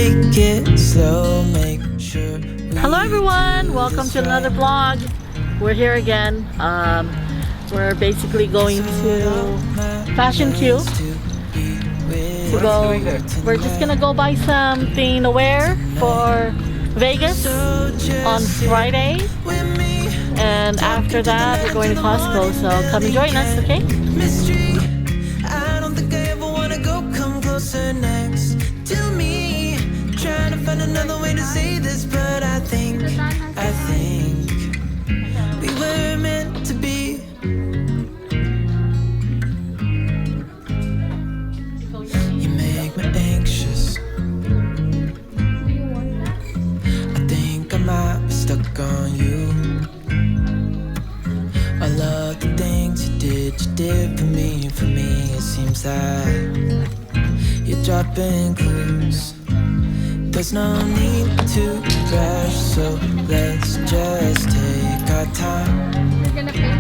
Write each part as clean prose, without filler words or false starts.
take it slow, make sure. Hello everyone, welcome to another vlog. We're here again. We're basically going to Fashion Q to go. We're just gonna go buy something to wear for Vegas on Friday, and after that we're going to Costco. So come and join us, okay? Mystery, I don't think I ever wanna go. Come closer next to me. Trying to find another way to say this, but I think we were meant to be. You make me anxious. I think I might be stuck on you. I love the things you did for me. For me, it seems like you're dropping clues. There's no need to rush, so let's just take our time. We're gonna pay.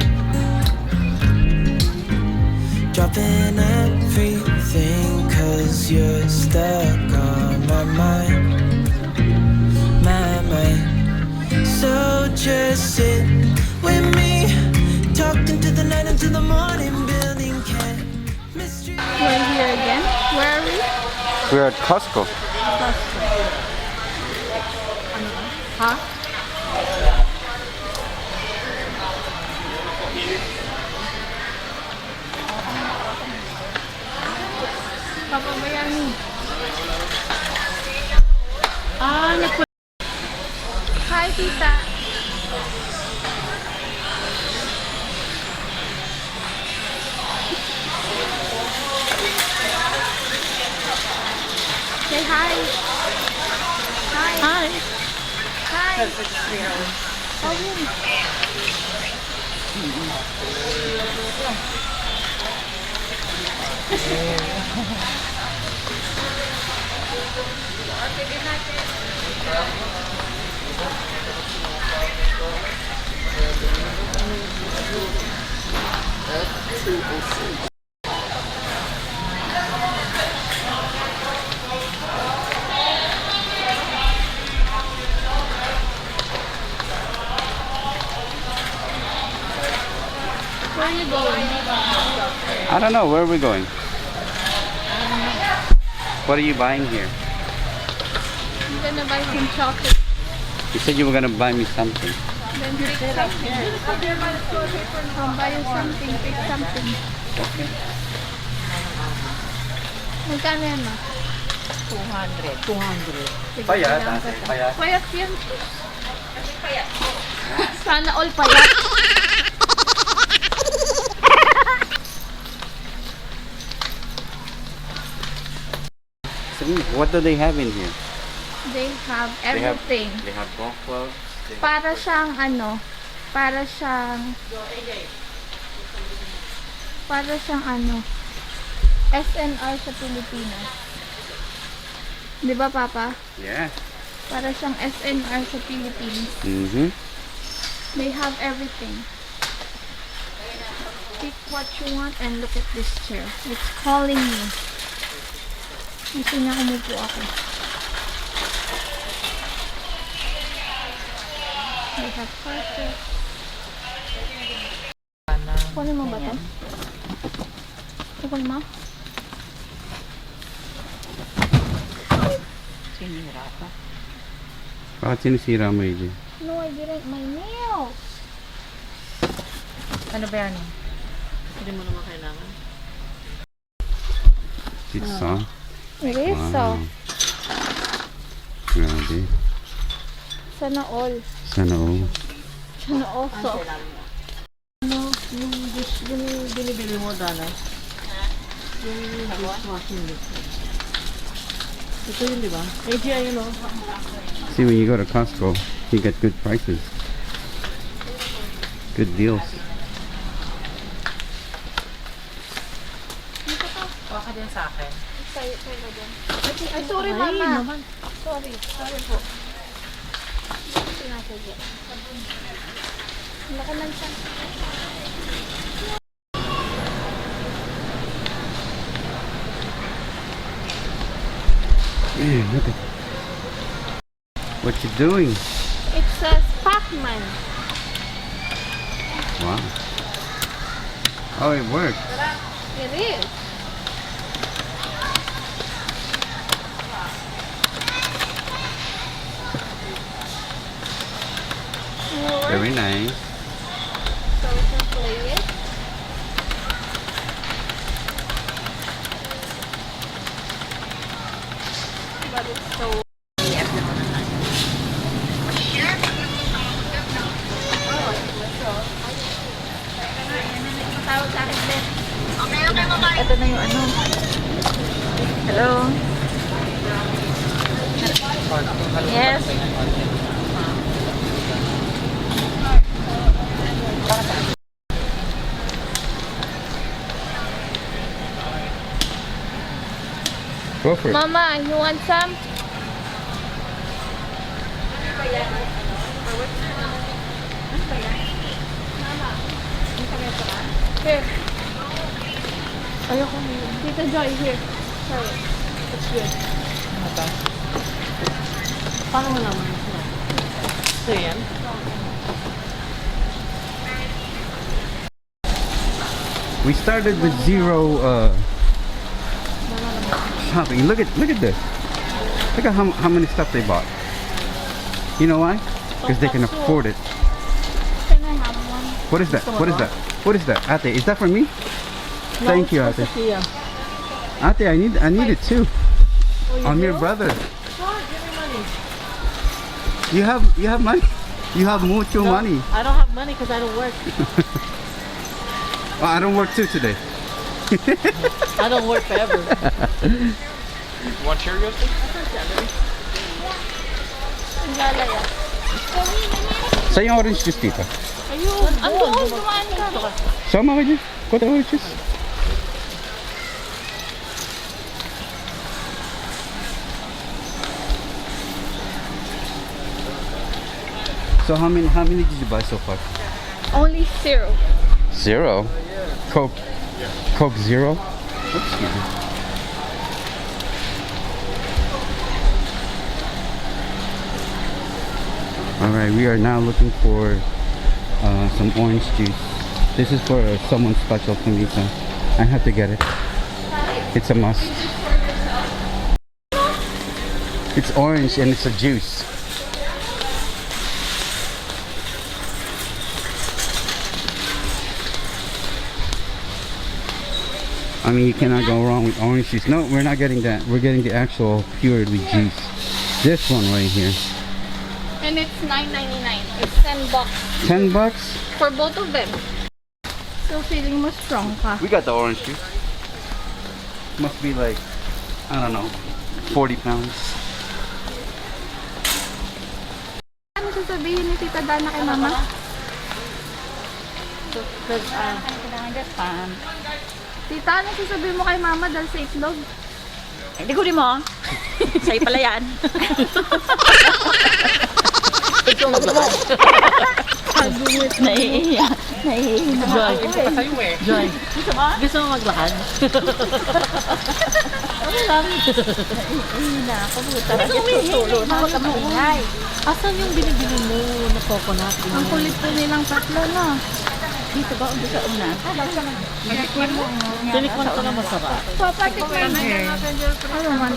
Dropping everything, cause you're stuck on my mind. My mind. So just sit with me, talked into the night until the morning, building chemistry. We're here again. Where are we? We're at Costco. Huh? Papa Bayani. Hi, tita. Say hi. Hi. Hi. Hi. Oh, yun. Where are you going? I don't know, where are we going? What are you buying here? I'm gonna buy some chocolate. You said you were gonna buy me something. Then pick something. Buy you something, pick something. Okay. Magkano yan, ma? 200. Payat, payat. Payat yan. Sana all payat. So, what do they have in here? They have everything. They have golf clubs. Para siyang ano, para siyang SNR sa Pilipinas. Di ba, Papa? Yeah. Para siyang SNR sa Philippines. Mm-hmm. They have everything. Pick what you want and look at this chair. It's calling me. Gusto niya umupo ako. They have carpet. Kunin mo ba ito? Kunin mo? Bakit sinisira mo yun? No, I didn't. My nails! Ano ba yan? Hindi mo naman kailangan. It's soft. It is so. Grabe. Sana all. Sana all. Sana also. Ano? Yung binibili mo, Dana? Yung dishwashing liquid. Ito yun, di ba? AGI yun, o. See, when you go to Costco, you get good prices. Good deals. Baka din sa akin. Ay, sorry, Mama. Sorry po. Sinasadya. Laki lang siya. Man, look at What you doing? It says Pac-Man. Wow. Oh, it worked. It is. Very nice. So we can play it. But it's so Ito na yung ano. Hello. Yes. Go for it. Mama, you want some? Here. Ayoko. Tita Joy, here. Sorry. It's good. Paano mo naman? So yan. We started with zero shopping. Look at this. Look at how many stuff they bought. You know why? Because they can afford it. Can I have one? What is that? What is that? What is that? Ate, is that for me? Thank you, Ate. Sophia. Ate, I need it too. Oh, you I'm do? your brother. God, give me money. You have money. You have mucho No, money. I don't have money because I don't work. Well, I don't work too today. I don't work forever. Want Cheerios? Lalaya. Sa yung orange juice, tita. Ayun. Andun, dumaan ka. Sama ka dyan. What orange juice? So how many did you buy so far? Only 0. Zero. Coke zero. Oops, excuse me. All right, we are now looking for some orange juice. This is for someone special to me, so I have to get it. It's a must. It's orange and it's a juice. I mean, you cannot go wrong with orange juice. No, we're not getting that. We're getting the actual purely juice. This one right here. And it's $9.99. It's $10 $10? for both of them. So feeling mo strong ka. We got the orange juice. Must be like, I don't know, 40 pounds. Ano sasabihin ni Tita Dana kay Mama? Because Tita, ano sasabihin mo kay Mama dahil sa itlog? Hindi ko rin mo. Sa'yo pala yan. ikaw maglakad. Naiiya. Naiiya. Joy. Joy. Gusto mo maglakad? Ano lang? Naiiya ako. Talaga susulo na ako kami ingay. Asan yung binibili mo na coconut? Ang kulit po nilang tatlo, no? Dito ba? Dito sa una. Tinikman ko na masarap. Papatikman na natin, girlfriend. Ano man?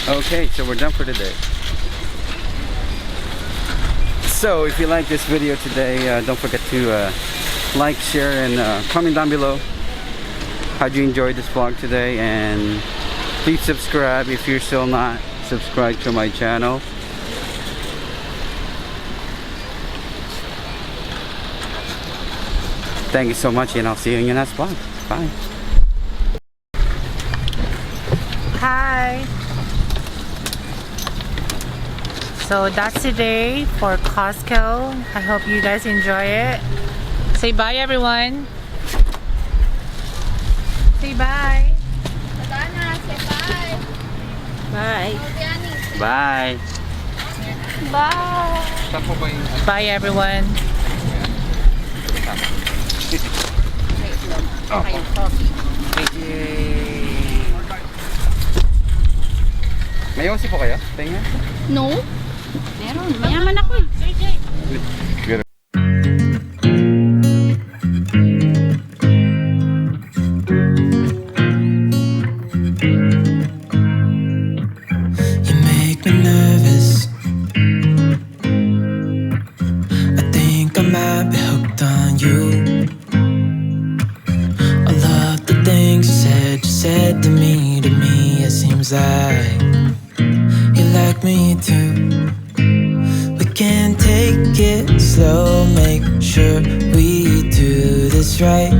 Okay, so we're done for today. So if you like this video today, don't forget to like, share, and comment down below how you enjoyed this vlog today, and please subscribe if you're still not subscribed to my channel. Thank you so much, and I'll see you in your next vlog. Bye. Hi. So that's today for Costco. I hope you guys enjoy it. Say bye, everyone. Say bye. Tana, say bye. Bye. Bayani. Bye. Bye. Saan po ba yung... Bye, everyone. May yosi po kayo? Tingnan. No? Meron. Mayaman ako eh. You make me nervous. I think I might be hooked on you. All of the things you said to me, it seems like you like me too. We can take it slow, make sure we do this right.